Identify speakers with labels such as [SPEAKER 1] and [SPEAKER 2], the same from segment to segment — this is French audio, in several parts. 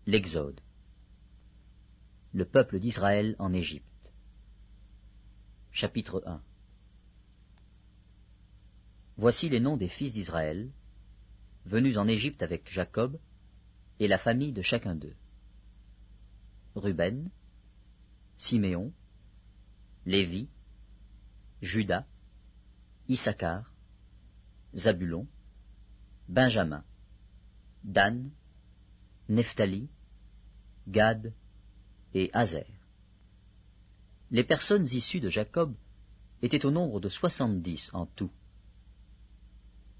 [SPEAKER 1] L'Exode. Le peuple d'Israël en Égypte. Chapitre 1. Voici les noms des fils d'Israël, venus en Égypte avec Jacob, et la famille de chacun d'eux. Ruben, Siméon, Lévi, Juda, Issachar, Zabulon, Benjamin, Dan, Nephtali, Gad et Aser. Les personnes issues de Jacob étaient au nombre de 70 en tout.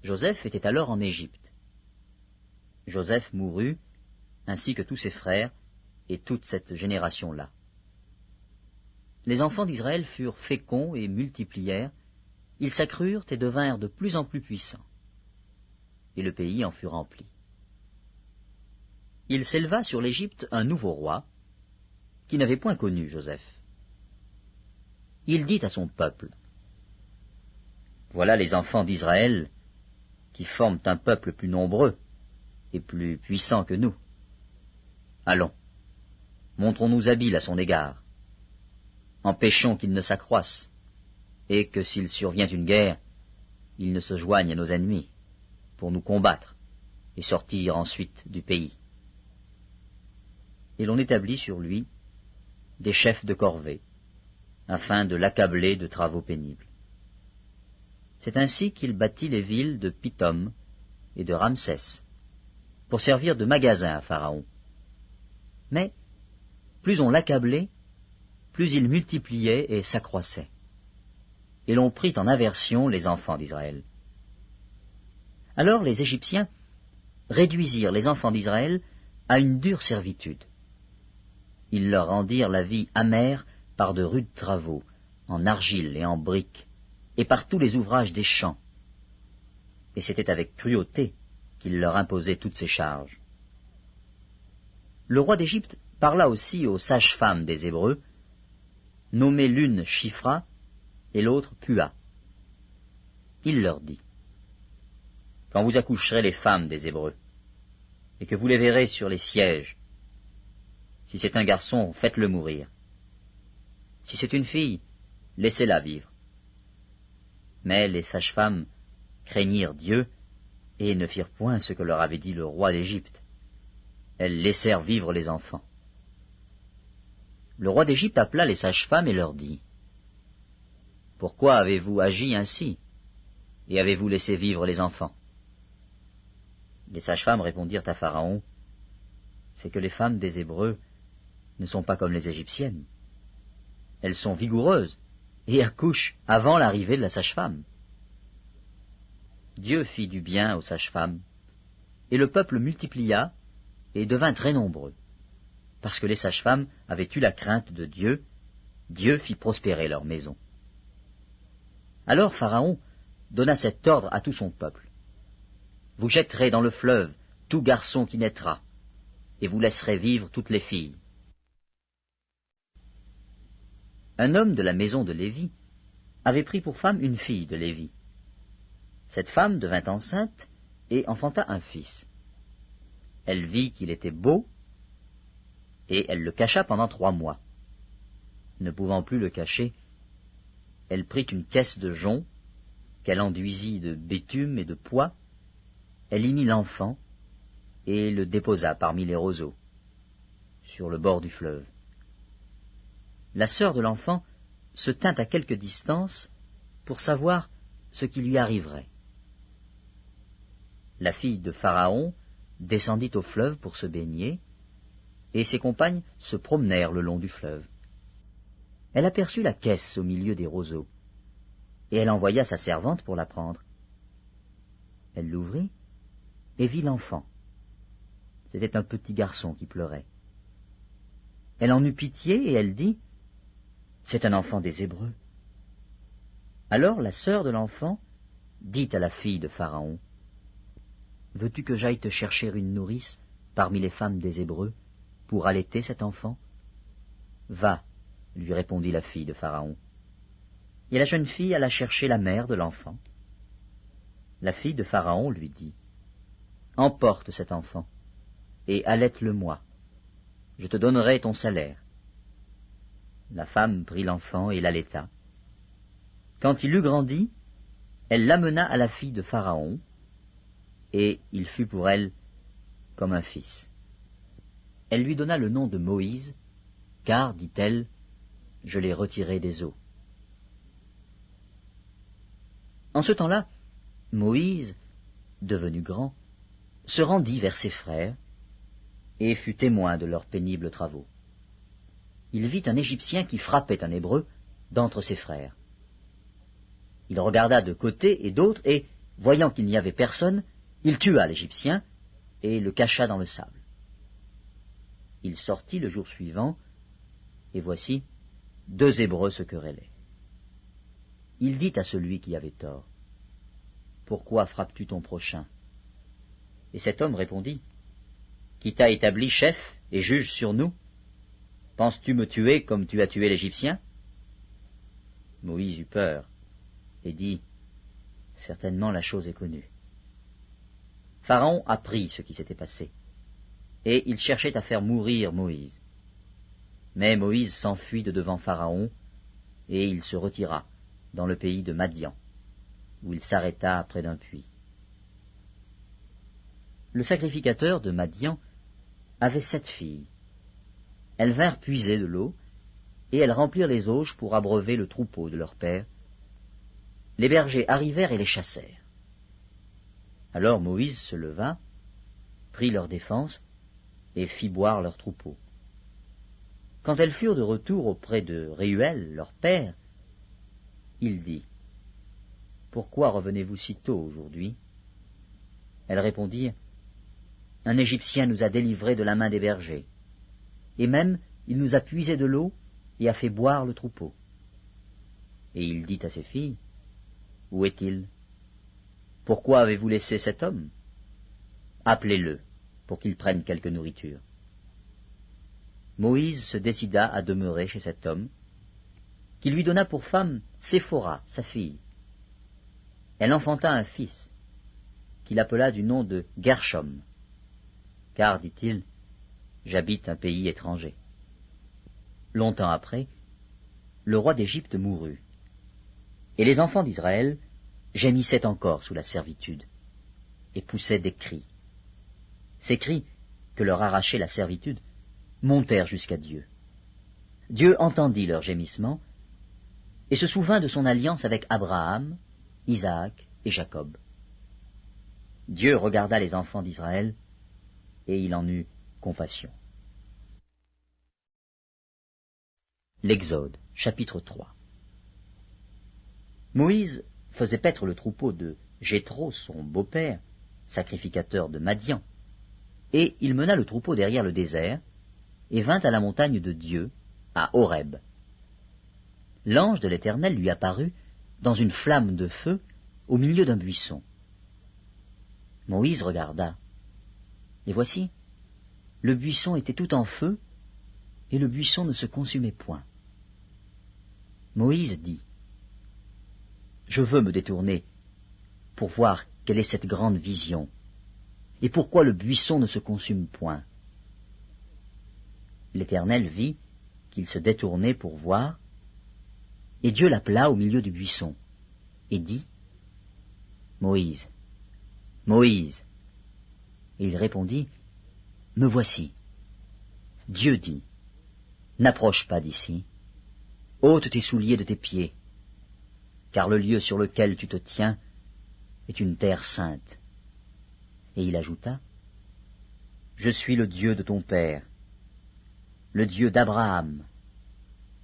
[SPEAKER 1] Joseph était alors en Égypte. Joseph mourut, ainsi que tous ses frères et toute cette génération-là. Les enfants d'Israël furent féconds et multiplièrent, ils s'accrurent et devinrent de plus en plus puissants. Et le pays en fut rempli. Il s'éleva sur l'Égypte un nouveau roi, qui n'avait point connu Joseph. Il dit à son peuple, « Voilà les enfants d'Israël qui forment un peuple plus nombreux et plus puissant que nous. Allons, montrons-nous habiles à son égard. Empêchons qu'il ne s'accroisse, et que s'il survient une guerre, il ne se joigne à nos ennemis, pour nous combattre et sortir ensuite du pays. » Et l'on établit sur lui des chefs de corvée, afin de l'accabler de travaux pénibles. C'est ainsi qu'il bâtit les villes de Pithom et de Ramsès, pour servir de magasin à Pharaon. Mais plus on l'accablait, plus il multipliait et s'accroissait. Et l'on prit en aversion les enfants d'Israël. Alors les Égyptiens réduisirent les enfants d'Israël à une dure servitude. Ils leur rendirent la vie amère par de rudes travaux, en argile et en briques, et par tous les ouvrages des champs. Et c'était avec cruauté qu'ils leur imposaient toutes ces charges. Le roi d'Égypte parla aussi aux sages-femmes des Hébreux, nommées l'une Shifra et l'autre Pua. Il leur dit, « Quand vous accoucherez les femmes des Hébreux, et que vous les verrez sur les sièges, si c'est un garçon, faites-le mourir. Si c'est une fille, laissez-la vivre. » Mais les sages-femmes craignirent Dieu et ne firent point ce que leur avait dit le roi d'Égypte. Elles laissèrent vivre les enfants. Le roi d'Égypte appela les sages-femmes et leur dit, « Pourquoi avez-vous agi ainsi, et avez-vous laissé vivre les enfants ?» Les sages-femmes répondirent à Pharaon, « C'est que les femmes des Hébreux ne sont pas comme les Égyptiennes. Elles sont vigoureuses et accouchent avant l'arrivée de la sage-femme. » Dieu fit du bien aux sages-femmes, et le peuple multiplia et devint très nombreux. Parce que les sages-femmes avaient eu la crainte de Dieu, Dieu fit prospérer leur maison. Alors Pharaon donna cet ordre à tout son peuple. « Vous jetterez dans le fleuve tout garçon qui naîtra, et vous laisserez vivre toutes les filles. » Un homme de la maison de Lévi avait pris pour femme une fille de Lévi. Cette femme devint enceinte et enfanta un fils. Elle vit qu'il était beau, et elle le cacha pendant 3 mois. Ne pouvant plus le cacher, elle prit une caisse de jonc, qu'elle enduisit de bitume et de pois, elle y mit l'enfant, et le déposa parmi les roseaux, sur le bord du fleuve. La sœur de l'enfant se tint à quelque distance pour savoir ce qui lui arriverait. La fille de Pharaon descendit au fleuve pour se baigner, et ses compagnes se promenèrent le long du fleuve. Elle aperçut la caisse au milieu des roseaux, et elle envoya sa servante pour la prendre. Elle l'ouvrit et vit l'enfant. C'était un petit garçon qui pleurait. Elle en eut pitié et elle dit, « C'est un enfant des Hébreux. » Alors la sœur de l'enfant dit à la fille de Pharaon, « Veux-tu que j'aille te chercher une nourrice parmi les femmes des Hébreux pour allaiter cet enfant ?»« Va, » lui répondit la fille de Pharaon. Et la jeune fille alla chercher la mère de l'enfant. La fille de Pharaon lui dit, « Emporte cet enfant, et allaite-le-moi, je te donnerai ton salaire. » La femme prit l'enfant et l'allaita. Quand il eut grandi, elle l'amena à la fille de Pharaon, et il fut pour elle comme un fils. Elle lui donna le nom de Moïse, car, dit-elle, je l'ai retiré des eaux. En ce temps-là, Moïse, devenu grand, se rendit vers ses frères et fut témoin de leurs pénibles travaux. Il vit un Égyptien qui frappait un Hébreu d'entre ses frères. Il regarda de côté et d'autre, et, voyant qu'il n'y avait personne, il tua l'Égyptien et le cacha dans le sable. Il sortit le jour suivant, et voici, 2 Hébreux se querellaient. Il dit à celui qui avait tort, « Pourquoi frappes-tu ton prochain ?» Et cet homme répondit, « Qui t'a établi chef et juge sur nous? Penses-tu me tuer comme tu as tué l'Égyptien ?» Moïse eut peur et dit, « Certainement la chose est connue. » Pharaon apprit ce qui s'était passé, et il cherchait à faire mourir Moïse. Mais Moïse s'enfuit de devant Pharaon, et il se retira dans le pays de Madian, où il s'arrêta près d'un puits. Le sacrificateur de Madian avait 7 filles. Elles vinrent puiser de l'eau, et elles remplirent les auges pour abreuver le troupeau de leur père. Les bergers arrivèrent et les chassèrent. Alors Moïse se leva, prit leur défense, et fit boire leur troupeau. Quand elles furent de retour auprès de Réuel, leur père, il dit, « Pourquoi revenez-vous si tôt aujourd'hui ?» Elles répondirent, « Un Égyptien nous a délivrés de la main des bergers, et même il nous a puisé de l'eau et a fait boire le troupeau. » Et il dit à ses filles, « Où est-il? Pourquoi avez-vous laissé cet homme? Appelez-le, pour qu'il prenne quelque nourriture. » Moïse se décida à demeurer chez cet homme, qui lui donna pour femme Séphora, sa fille. Elle enfanta un fils, qu'il appela du nom de Gershom, car, dit-il, j'habite un pays étranger. Longtemps après, le roi d'Égypte mourut, et les enfants d'Israël gémissaient encore sous la servitude, et poussaient des cris. Ces cris, que leur arrachait la servitude, montèrent jusqu'à Dieu. Dieu entendit leurs gémissements, et se souvint de son alliance avec Abraham, Isaac et Jacob. Dieu regarda les enfants d'Israël, et il en eut compassion. L'Exode, chapitre 3. Moïse faisait paître le troupeau de Jéthro, son beau-père, sacrificateur de Madian, et il mena le troupeau derrière le désert, et vint à la montagne de Dieu, à Horeb. L'ange de l'Éternel lui apparut dans une flamme de feu au milieu d'un buisson. Moïse regarda, et voici, le buisson était tout en feu, et le buisson ne se consumait point. Moïse dit, « Je veux me détourner pour voir quelle est cette grande vision, et pourquoi le buisson ne se consume point. » L'Éternel vit qu'il se détournait pour voir, et Dieu l'appela au milieu du buisson, et dit, « Moïse, Moïse !» Et il répondit, « Me voici. » Dieu dit, « N'approche pas d'ici, ôte tes souliers de tes pieds, car le lieu sur lequel tu te tiens est une terre sainte. » Et il ajouta, « Je suis le Dieu de ton père, le Dieu d'Abraham,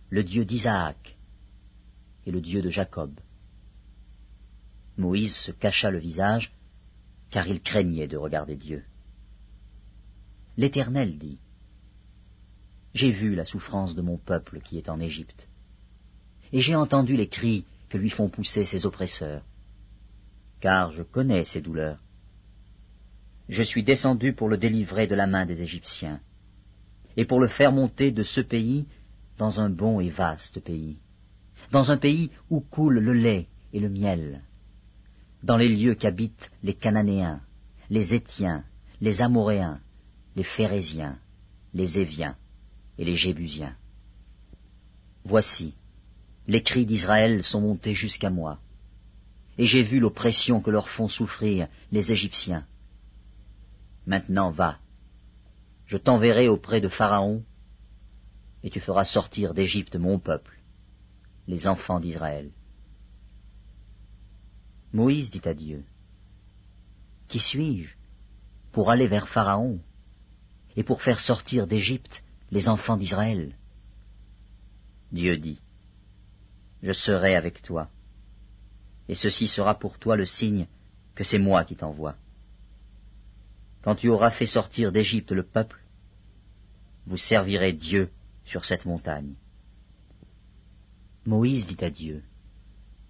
[SPEAKER 1] le Dieu d'Isaac et le Dieu de Jacob. » Moïse se cacha le visage, car il craignait de regarder Dieu. L'Éternel dit, « J'ai vu la souffrance de mon peuple qui est en Égypte, et j'ai entendu les cris que lui font pousser ses oppresseurs, car je connais ses douleurs. Je suis descendu pour le délivrer de la main des Égyptiens, et pour le faire monter de ce pays dans un bon et vaste pays, dans un pays où coule le lait et le miel, dans les lieux qu'habitent les Cananéens, les Hétiens, les Amoréens, les Phéréziens, les Éviens et les Jébusiens. Voici, les cris d'Israël sont montés jusqu'à moi, et j'ai vu l'oppression que leur font souffrir les Égyptiens. Maintenant va, je t'enverrai auprès de Pharaon, et tu feras sortir d'Égypte mon peuple, les enfants d'Israël. Moïse dit à Dieu, « Qui suis-je pour aller vers Pharaon et pour faire sortir d'Égypte les enfants d'Israël ?» Dieu dit, « Je serai avec toi, et ceci sera pour toi le signe que c'est moi qui t'envoie. Quand tu auras fait sortir d'Égypte le peuple, vous servirez Dieu sur cette montagne. » Moïse dit à Dieu,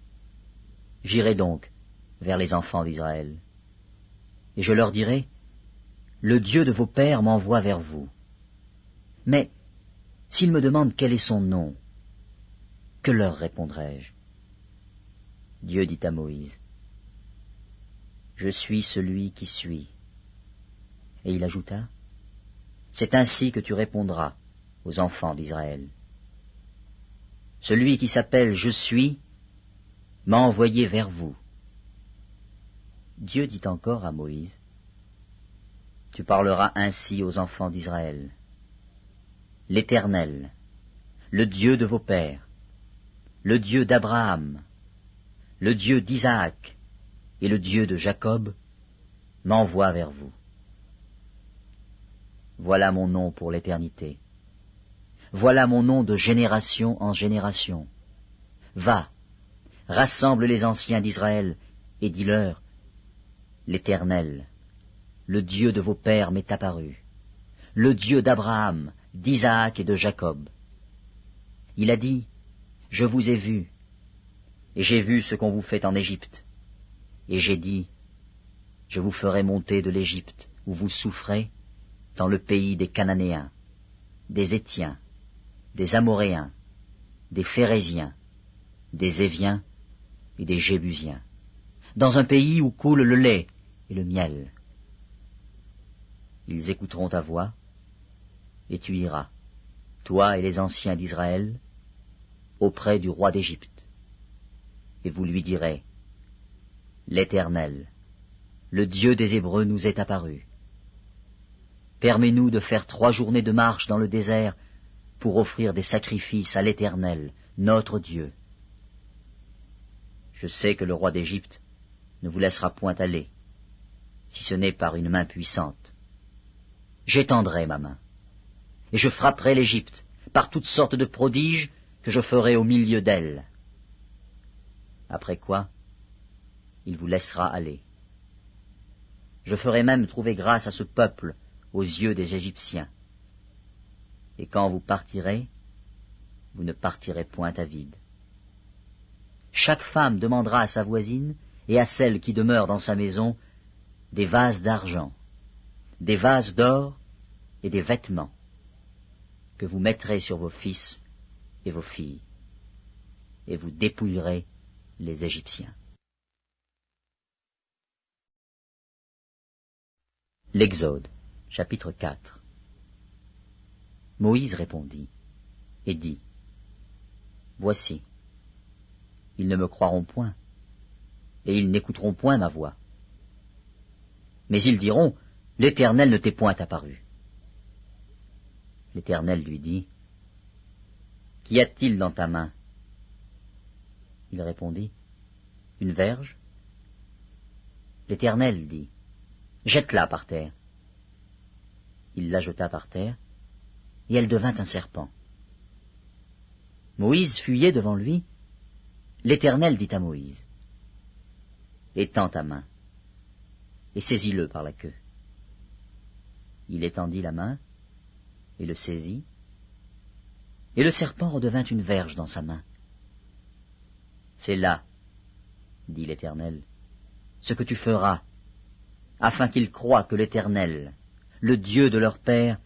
[SPEAKER 1] « J'irai donc vers les enfants d'Israël, et je leur dirai, « Le Dieu de vos pères m'envoie vers vous. Mais s'ils me demandent quel est son nom, que leur répondrai-je » Dieu dit à Moïse, « Je suis celui qui suis. » Et il ajouta, « C'est ainsi que tu répondras aux enfants d'Israël. Celui qui s'appelle Je suis m'a envoyé vers vous. » Dieu dit encore à Moïse, « Tu parleras ainsi aux enfants d'Israël. L'Éternel, le Dieu de vos pères, le Dieu d'Abraham, le Dieu d'Isaac et le Dieu de Jacob, m'envoie vers vous. Voilà mon nom pour l'éternité. Voilà mon nom de génération en génération. Va, rassemble les anciens d'Israël et dis-leur, l'Éternel, le Dieu de vos pères m'est apparu, le Dieu d'Abraham, d'Isaac et de Jacob. Il a dit, je vous ai vus, et j'ai vu ce qu'on vous fait en Égypte. Et j'ai dit, je vous ferai monter de l'Égypte, où vous souffrez, dans le pays des Cananéens, des Hétiens, des Amoréens, des Phéréziens, des Éviens et des Jébusiens, dans un pays où coule le lait et le miel. Ils écouteront ta voix, et tu iras, toi et les anciens d'Israël, auprès du roi d'Égypte, et vous lui direz, l'Éternel, le Dieu des Hébreux nous est apparu. Permets-nous de faire 3 journées de marche dans le désert pour offrir des sacrifices à l'Éternel, notre Dieu. Je sais que le roi d'Égypte ne vous laissera point aller, si ce n'est par une main puissante. J'étendrai ma main, et je frapperai l'Égypte par toutes sortes de prodiges que je ferai au milieu d'elle. Après quoi, il vous laissera aller. Je ferai même trouver grâce à ce peuple aux yeux des Égyptiens. Et quand vous partirez, vous ne partirez point à vide. Chaque femme demandera à sa voisine et à celle qui demeure dans sa maison des vases d'argent, des vases d'or et des vêtements que vous mettrez sur vos fils et vos filles, et vous dépouillerez les Égyptiens. L'Exode, chapitre 4. Moïse répondit et dit, voici, ils ne me croiront point, et ils n'écouteront point ma voix. Mais ils diront, l'Éternel ne t'est point apparu. L'Éternel lui dit, qu'y a-t-il dans ta main? Il répondit, une verge. L'Éternel dit, jette-la par terre. Il la jeta par terre, et elle devint un serpent. Moïse fuyait devant lui. L'Éternel dit à Moïse, étends ta main, et saisis-le par la queue. Il étendit la main, et le saisit, et le serpent redevint une verge dans sa main. C'est là, dit l'Éternel, ce que tu feras, afin qu'ils croient que l'Éternel, le Dieu de leur père,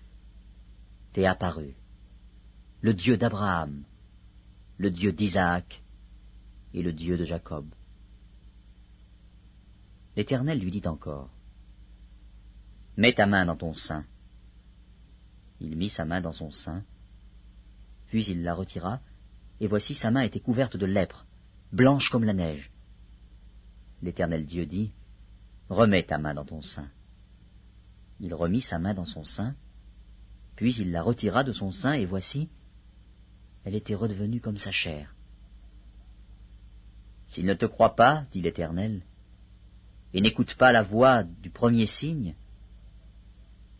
[SPEAKER 1] t'est apparu, le Dieu d'Abraham, le Dieu d'Isaac et le Dieu de Jacob. L'Éternel lui dit encore, mets ta main dans ton sein. Il mit sa main dans son sein, puis il la retira, et voici sa main était couverte de lèpre, blanche comme la neige. L'Éternel Dieu dit, « Remets ta main dans ton sein. » Il remit sa main dans son sein, puis il la retira de son sein, et voici, elle était redevenue comme sa chair. « S'ils ne te croient pas, dit l'Éternel, et n'écoutent pas la voix du premier signe,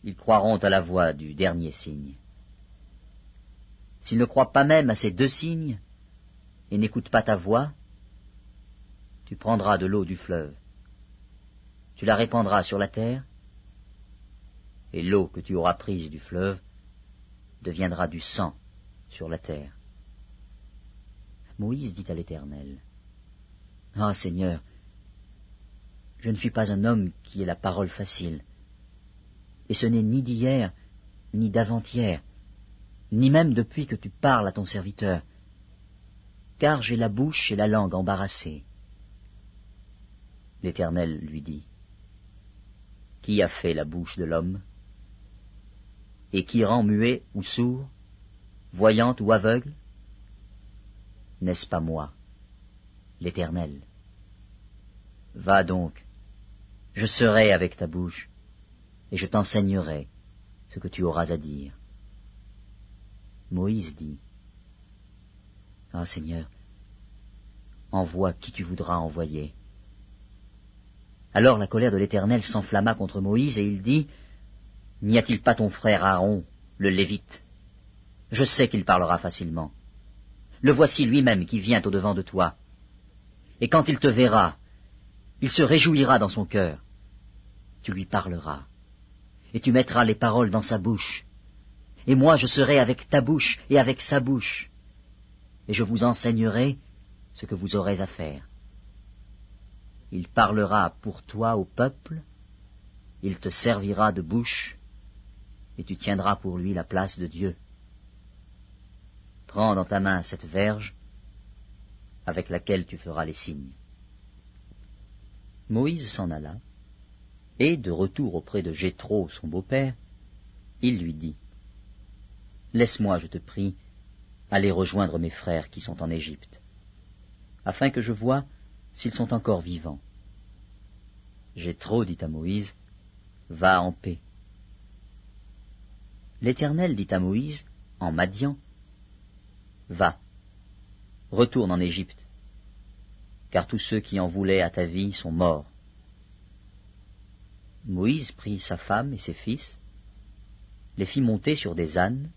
[SPEAKER 1] ils croiront à la voix du dernier signe. S'ils ne croient pas même à ces 2 signes, et n'écoutent pas ta voix, tu prendras de l'eau du fleuve, tu la répandras sur la terre, et l'eau que tu auras prise du fleuve deviendra du sang sur la terre. » Moïse dit à l'Éternel, « Ah, Seigneur, je ne suis pas un homme qui ait la parole facile, et ce n'est ni d'hier, ni d'avant-hier, ni même depuis que tu parles à ton serviteur, car j'ai la bouche et la langue embarrassées. » L'Éternel lui dit, « Qui a fait la bouche de l'homme? Et qui rend muet ou sourd, voyant ou aveugle? N'est-ce pas moi, l'Éternel? Va donc, je serai avec ta bouche, et je t'enseignerai ce que tu auras à dire. » Moïse dit, « Ah, Seigneur, envoie qui tu voudras envoyer. » Alors la colère de l'Éternel s'enflamma contre Moïse, et il dit, « N'y a-t-il pas ton frère Aaron, le Lévite? Je sais qu'il parlera facilement. Le voici lui-même qui vient au-devant de toi. Et quand il te verra, il se réjouira dans son cœur. Tu lui parleras, et tu mettras les paroles dans sa bouche. Et moi je serai avec ta bouche et avec sa bouche, et je vous enseignerai ce que vous aurez à faire. Il parlera pour toi au peuple, il te servira de bouche, et tu tiendras pour lui la place de Dieu. Prends dans ta main cette verge avec laquelle tu feras les signes. » Moïse s'en alla, et de retour auprès de Jéthro, son beau-père, il lui dit, « Laisse-moi, je te prie, aller rejoindre mes frères qui sont en Égypte, afin que je voie s'ils sont encore vivants. » Jéthro dit à Moïse, « Va en paix. » L'Éternel dit à Moïse, en Madian, « Va, retourne en Égypte, car tous ceux qui en voulaient à ta vie sont morts. » Moïse prit sa femme et ses fils, les fit monter sur des ânes,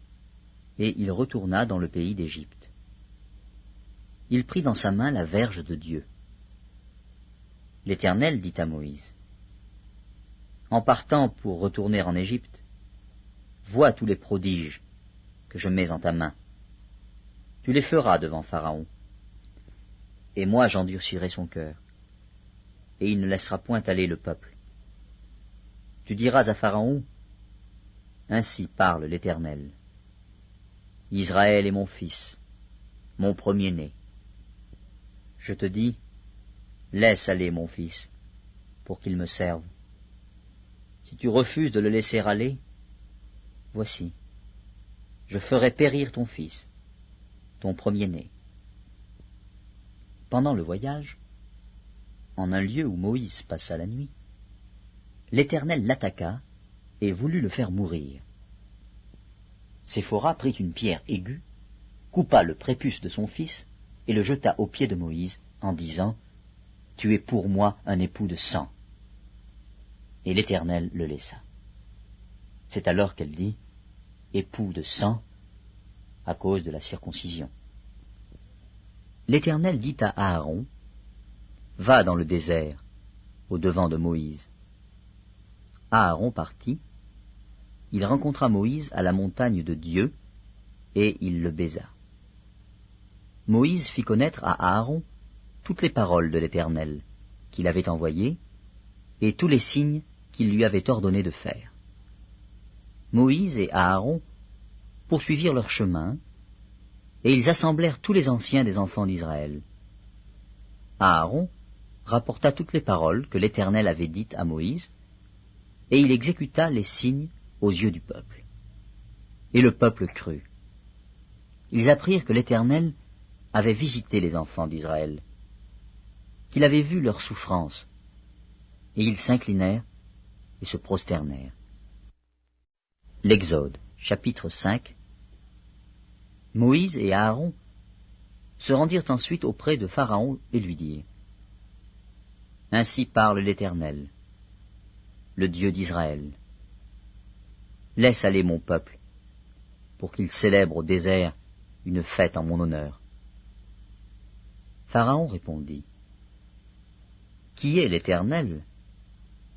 [SPEAKER 1] et il retourna dans le pays d'Égypte. Il prit dans sa main la verge de Dieu. L'Éternel dit à Moïse, « En partant pour retourner en Égypte, vois tous les prodiges que je mets en ta main. Tu les feras devant Pharaon, et moi j'endurcirai son cœur, et il ne laissera point aller le peuple. Tu diras à Pharaon, ainsi parle l'Éternel. Israël est mon fils, mon premier-né. Je te dis, laisse aller mon fils, pour qu'il me serve. Si tu refuses de le laisser aller, voici, je ferai périr ton fils, ton premier-né. » Pendant le voyage, en un lieu où Moïse passa la nuit, l'Éternel l'attaqua et voulut le faire mourir. Séphora prit une pierre aiguë, coupa le prépuce de son fils et le jeta aux pieds de Moïse en disant, « Tu es pour moi un époux de sang. » Et l'Éternel le laissa. C'est alors qu'elle dit, « Époux de sang » à cause de la circoncision. L'Éternel dit à Aaron, « Va dans le désert, au devant de Moïse. » Aaron partit, il rencontra Moïse à la montagne de Dieu, et il le baisa. Moïse fit connaître à Aaron toutes les paroles de l'Éternel qu'il avait envoyées, et tous les signes qu'il lui avait ordonné de faire. Moïse et Aaron poursuivirent leur chemin, et ils assemblèrent tous les anciens des enfants d'Israël. Aaron rapporta toutes les paroles que l'Éternel avait dites à Moïse, et il exécuta les signes aux yeux du peuple. Et le peuple crut. Ils apprirent que l'Éternel avait visité les enfants d'Israël, qu'il avait vu leurs souffrances, et ils s'inclinèrent et se prosternèrent. L'Exode, chapitre 5. Moïse et Aaron se rendirent ensuite auprès de Pharaon et lui dirent: Ainsi parle l'Éternel, le Dieu d'Israël. Laisse aller mon peuple, pour qu'il célèbre au désert une fête en mon honneur. Pharaon répondit: Qui est l'Éternel,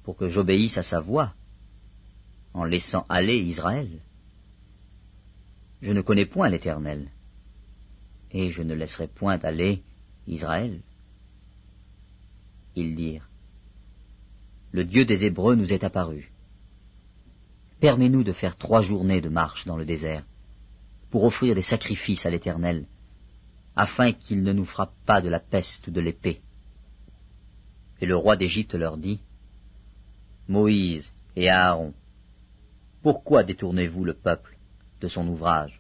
[SPEAKER 1] pour que j'obéisse à sa voix, en laissant aller Israël? Je ne connais point l'Éternel, et je ne laisserai point aller Israël. Ils dirent: Le Dieu des Hébreux nous est apparu. Permets-nous de faire 3 journées de marche dans le désert, pour offrir des sacrifices à l'Éternel, afin qu'il ne nous frappe pas de la peste ou de l'épée. Et le roi d'Égypte leur dit: Moïse et Aaron, pourquoi détournez-vous le peuple de son ouvrage?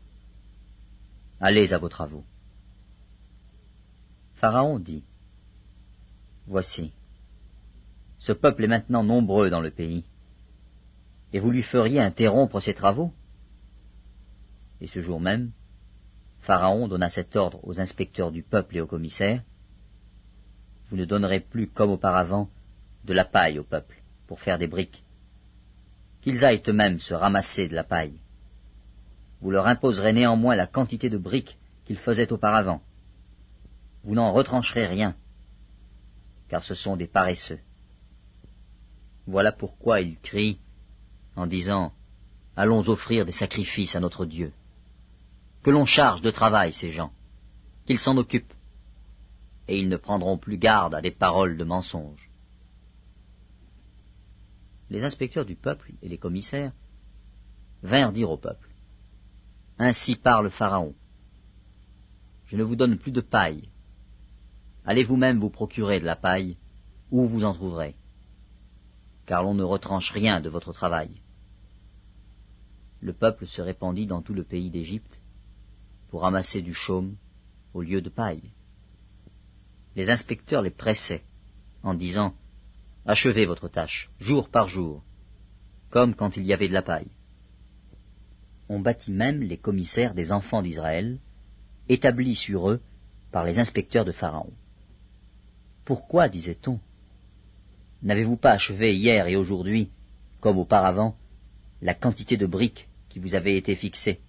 [SPEAKER 1] Allez à vos travaux. Pharaon dit: Voici, ce peuple est maintenant nombreux dans le pays, et vous lui feriez interrompre ses travaux? Et ce jour même, Pharaon donna cet ordre aux inspecteurs du peuple et aux commissaires: Vous ne donnerez plus, comme auparavant, de la paille au peuple pour faire des briques. Qu'ils aillent eux-mêmes se ramasser de la paille. Vous leur imposerez néanmoins la quantité de briques qu'ils faisaient auparavant. Vous n'en retrancherez rien, car ce sont des paresseux. Voilà pourquoi ils crient en disant: Allons offrir des sacrifices à notre Dieu. Que l'on charge de travail ces gens, qu'ils s'en occupent, et ils ne prendront plus garde à des paroles de mensonges. Les inspecteurs du peuple et les commissaires vinrent dire au peuple: Ainsi parle Pharaon. Je ne vous donne plus de paille. Allez vous-même vous procurer de la paille, où vous en trouverez, car l'on ne retranche rien de votre travail. Le peuple se répandit dans tout le pays d'Égypte pour ramasser du chaume au lieu de paille. Les inspecteurs les pressaient en disant: Achevez votre tâche, jour par jour, comme quand il y avait de la paille. On bâtit même les commissaires des enfants d'Israël, établis sur eux par les inspecteurs de Pharaon. Pourquoi, disait-on, n'avez-vous pas achevé hier et aujourd'hui, comme auparavant, la quantité de briques qui vous avait été fixée?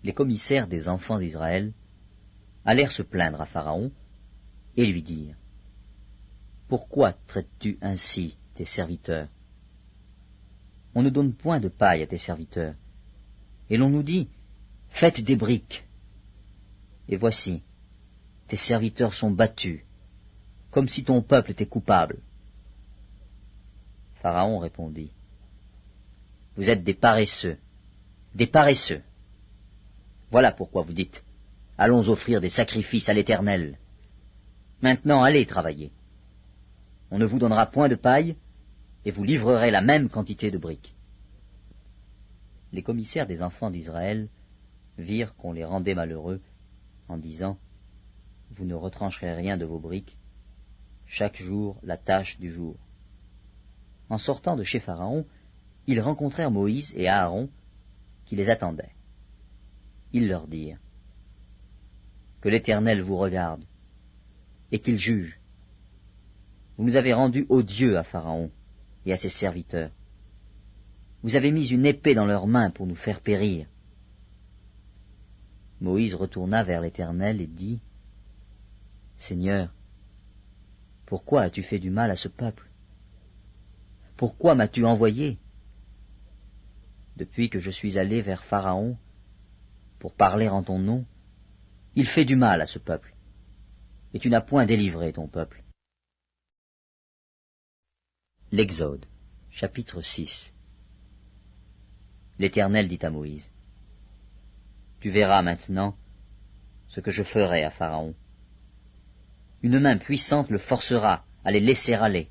[SPEAKER 1] Les commissaires des enfants d'Israël allèrent se plaindre à Pharaon et lui dirent: Pourquoi traites-tu ainsi tes serviteurs? On ne donne point de paille à tes serviteurs, et l'on nous dit: Faites des briques. Et voici, tes serviteurs sont battus, comme si ton peuple était coupable. Pharaon répondit: Vous êtes des paresseux, des paresseux. Voilà pourquoi vous dites: Allons offrir des sacrifices à l'Éternel. Maintenant allez travailler. On ne vous donnera point de paille, et vous livrerez la même quantité de briques. Les commissaires des enfants d'Israël virent qu'on les rendait malheureux, en disant: Vous ne retrancherez rien de vos briques, chaque jour la tâche du jour. En sortant de chez Pharaon, ils rencontrèrent Moïse et Aaron, qui les attendaient. Ils leur dirent: Que l'Éternel vous regarde, et qu'il juge. Vous nous avez rendus odieux à Pharaon et à ses serviteurs. Vous avez mis une épée dans leurs mains pour nous faire périr. Moïse retourna vers l'Éternel et dit: Seigneur, pourquoi as-tu fait du mal à ce peuple? Pourquoi m'as-tu envoyé? Depuis que je suis allé vers Pharaon pour parler en ton nom, il fait du mal à ce peuple, et tu n'as point délivré ton peuple. L'Exode, chapitre 6. L'Éternel dit à Moïse: Tu verras maintenant ce que je ferai à Pharaon. Une main puissante le forcera à les laisser aller.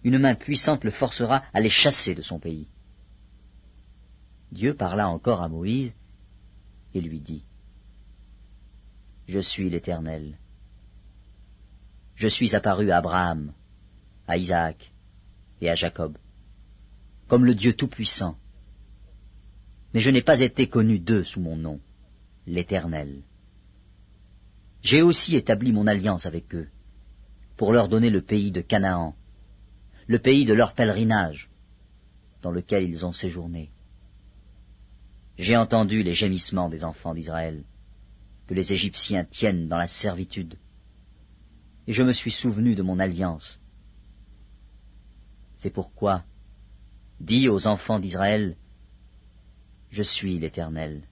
[SPEAKER 1] Une main puissante le forcera à les chasser de son pays. Dieu parla encore à Moïse et lui dit, « Je suis l'Éternel. Je suis apparu à Abraham, à Isaac et à Jacob, comme le Dieu Tout-Puissant. Mais je n'ai pas été connu d'eux sous mon nom, l'Éternel. J'ai aussi établi mon alliance avec eux, pour leur donner le pays de Canaan, le pays de leur pèlerinage, dans lequel ils ont séjourné. J'ai entendu les gémissements des enfants d'Israël, que les Égyptiens tiennent dans la servitude, et je me suis souvenu de mon alliance. C'est pourquoi, dis aux enfants d'Israël, je suis l'Éternel.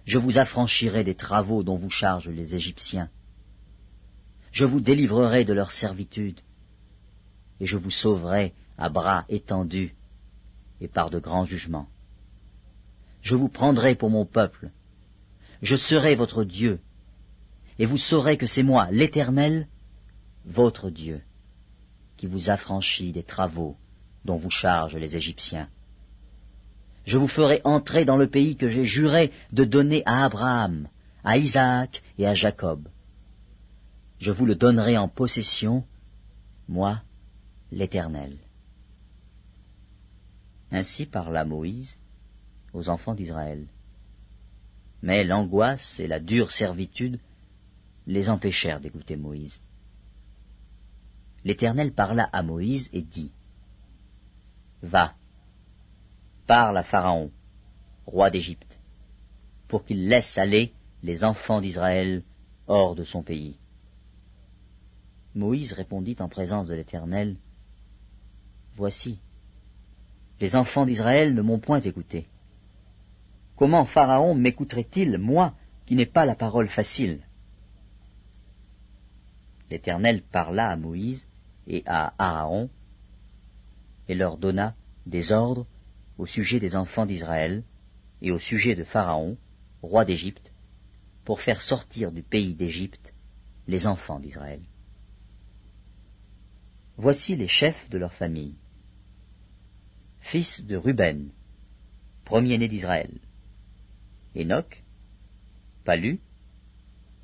[SPEAKER 1] Je vous affranchirai des travaux dont vous chargent les Égyptiens. Je vous délivrerai de leur servitude, et je vous sauverai à bras étendus et par de grands jugements. Je vous prendrai pour mon peuple, je serai votre Dieu, et vous saurez que c'est moi, l'Éternel, votre Dieu, qui vous affranchit des travaux dont vous chargent les Égyptiens. Je vous ferai entrer dans le pays que j'ai juré de donner à Abraham, à Isaac et à Jacob. Je vous le donnerai en possession, moi, l'Éternel. » Ainsi parla Moïse aux enfants d'Israël. Mais l'angoisse et la dure servitude les empêchèrent d'écouter Moïse. L'Éternel parla à Moïse et dit, « Va, parle à Pharaon, roi d'Égypte, pour qu'il laisse aller les enfants d'Israël hors de son pays. » Moïse répondit en présence de l'Éternel, « Voici, les enfants d'Israël ne m'ont point écouté. Comment Pharaon m'écouterait-il, moi, qui n'ai pas la parole facile ?» L'Éternel parla à Moïse et à Aaron, et leur donna des ordres au sujet des enfants d'Israël et au sujet de Pharaon, roi d'Égypte, pour faire sortir du pays d'Égypte les enfants d'Israël. Voici les chefs de leur famille. Fils de Ruben, premier-né d'Israël, Enoch, Palu,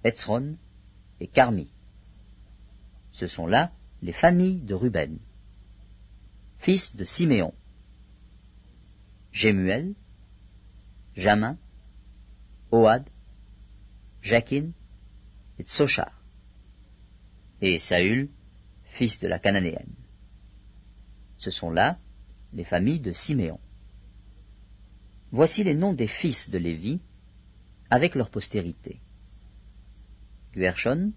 [SPEAKER 1] Hetzron et Carmi. Ce sont là les familles de Ruben. Fils de Siméon, Jémuel, Jamin, Ohad, Jakin et Tsochar, et Saül, fils de la Cananéenne. Ce sont là les familles de Siméon. Voici les noms des fils de Lévi, avec leur postérité. Guershon,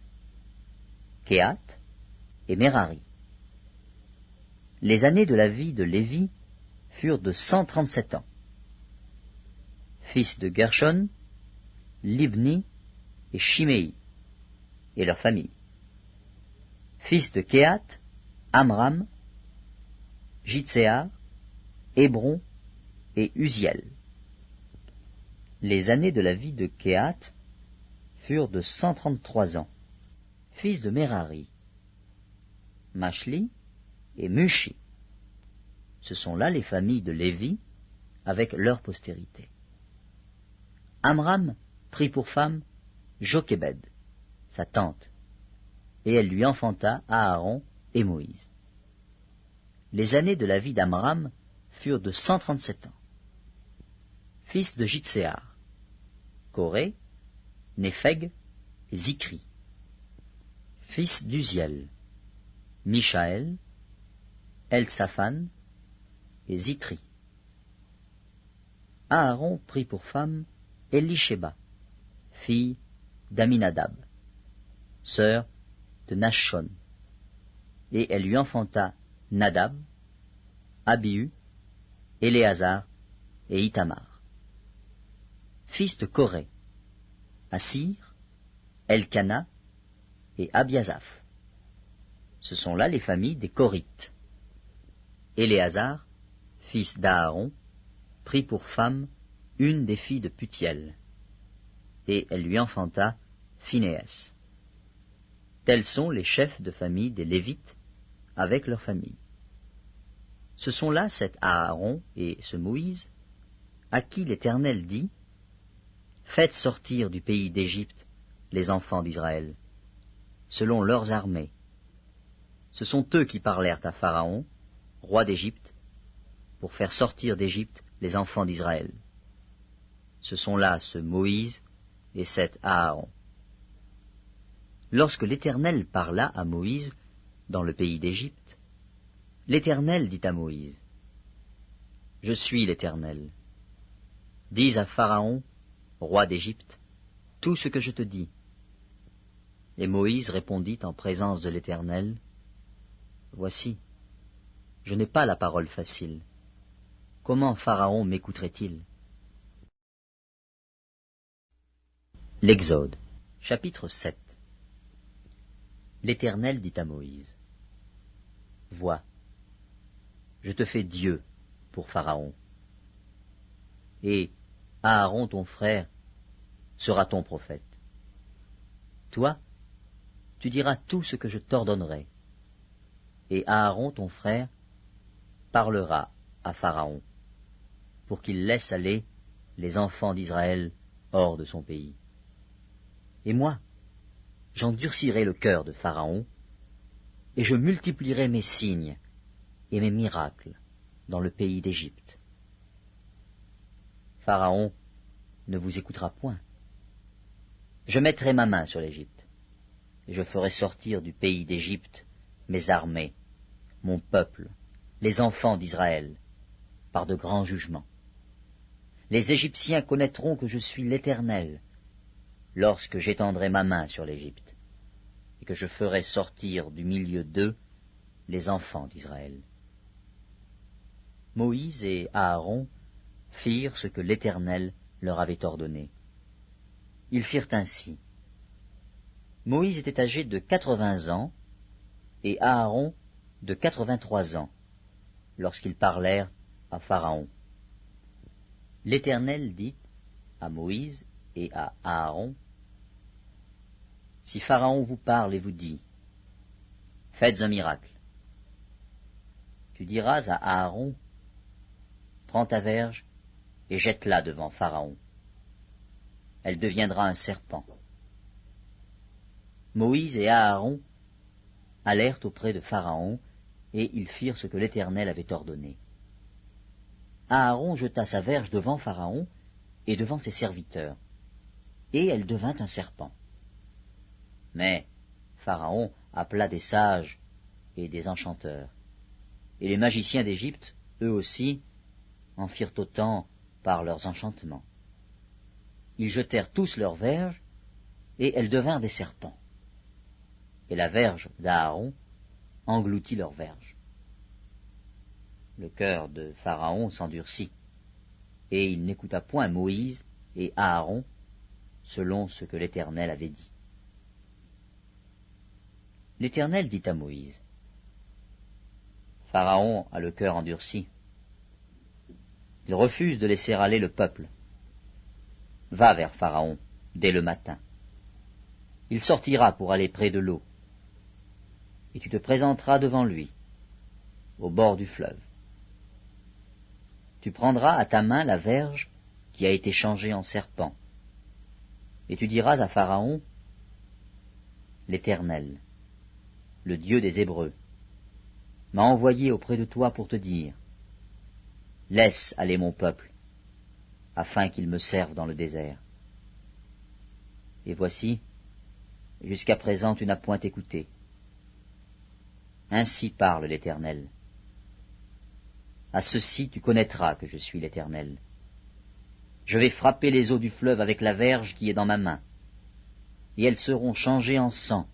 [SPEAKER 1] Kehat et Merari. Les années de la vie de Lévi furent de 137 ans. Fils de Gershon, Libni et Shimei, et leurs familles. Fils de Kehat, Amram, Jitséar, Hébron et Uziel. Les années de la vie de Kehat furent de 133 ans. Fils de Merari, Mashli et Mushi. Ce sont là les familles de Lévi, avec leur postérité. Amram prit pour femme Jochébed, sa tante, et elle lui enfanta Aaron et Moïse. Les années de la vie d'Amram furent de 137 ans. Fils de Jitséar, Coré, Népheg et Zikri. Fils d'Uziel, Mishaël, Eltsaphan et Zitri. Aaron prit pour femme Elisheba, fille d'Aminadab, sœur de Nachshon, et elle lui enfanta Nadab, Abihu, Éléazar et Ithamar. Fils de Coré, Assir, Elkana et Abiasaph. Ce sont là les familles des Corites. Éléazar, fils d'Aaron, prit pour femme une des filles de Putiel, et elle lui enfanta Phinéas. Tels sont les chefs de famille des Lévites, avec leurs familles. Ce sont là cet Aaron et ce Moïse, à qui l'Éternel dit, « Faites sortir du pays d'Égypte les enfants d'Israël, selon leurs armées. » Ce sont eux qui parlèrent à Pharaon, roi d'Égypte, pour faire sortir d'Égypte les enfants d'Israël. Ce sont là ce Moïse et cet Aaron. Lorsque l'Éternel parla à Moïse dans le pays d'Égypte, l'Éternel dit à Moïse, « Je suis l'Éternel. Dis à Pharaon, roi d'Égypte, tout ce que je te dis. » Et Moïse répondit en présence de l'Éternel, « Voici, je n'ai pas la parole facile. Comment Pharaon m'écouterait-il » L'Exode, chapitre 7. L'Éternel dit à Moïse, « Vois, je te fais Dieu pour Pharaon, et Aaron ton frère sera ton prophète. Toi, tu diras tout ce que je t'ordonnerai, et Aaron ton frère parlera à Pharaon, pour qu'il laisse aller les enfants d'Israël hors de son pays. Et moi, j'endurcirai le cœur de Pharaon, et je multiplierai mes signes et mes miracles dans le pays d'Égypte. Pharaon ne vous écoutera point. Je mettrai ma main sur l'Égypte, et je ferai sortir du pays d'Égypte mes armées, mon peuple, les enfants d'Israël, par de grands jugements. Les Égyptiens connaîtront que je suis l'Éternel, lorsque j'étendrai ma main sur l'Égypte, et que je ferai sortir du milieu d'eux les enfants d'Israël. Moïse et Aaron firent ce que l'Éternel leur avait ordonné. Ils firent ainsi. Moïse était âgé de 80 ans, et Aaron de 83 ans, lorsqu'ils parlèrent à Pharaon. L'Éternel dit à Moïse et à Aaron, « Si Pharaon vous parle et vous dit, « Faites un miracle », tu diras à Aaron, « Prends ta verge et jette-la devant Pharaon. Elle deviendra un serpent. » Moïse et Aaron allèrent auprès de Pharaon, et ils firent ce que l'Éternel avait ordonné. Aaron jeta sa verge devant Pharaon et devant ses serviteurs, et elle devint un serpent. Mais Pharaon appela des sages et des enchanteurs, et les magiciens d'Égypte, eux aussi, en firent autant par leurs enchantements. Ils jetèrent tous leurs verges, et elles devinrent des serpents. Et la verge d'Aaron engloutit leurs verges. Le cœur de Pharaon s'endurcit, et il n'écouta point Moïse et Aaron, selon ce que l'Éternel avait dit. L'Éternel dit à Moïse, « Pharaon a le cœur endurci. Il refuse de laisser aller le peuple. Va vers Pharaon dès le matin. Il sortira pour aller près de l'eau, et tu te présenteras devant lui, au bord du fleuve. Tu prendras à ta main la verge qui a été changée en serpent, et tu diras à Pharaon, « L'Éternel, le Dieu des Hébreux, m'a envoyé auprès de toi pour te dire, « Laisse aller mon peuple, afin qu'il me serve dans le désert. » Et voici, jusqu'à présent tu n'as point écouté. Ainsi parle l'Éternel. À ceci tu connaîtras que je suis l'Éternel. Je vais frapper les eaux du fleuve avec la verge qui est dans ma main, et elles seront changées en sang.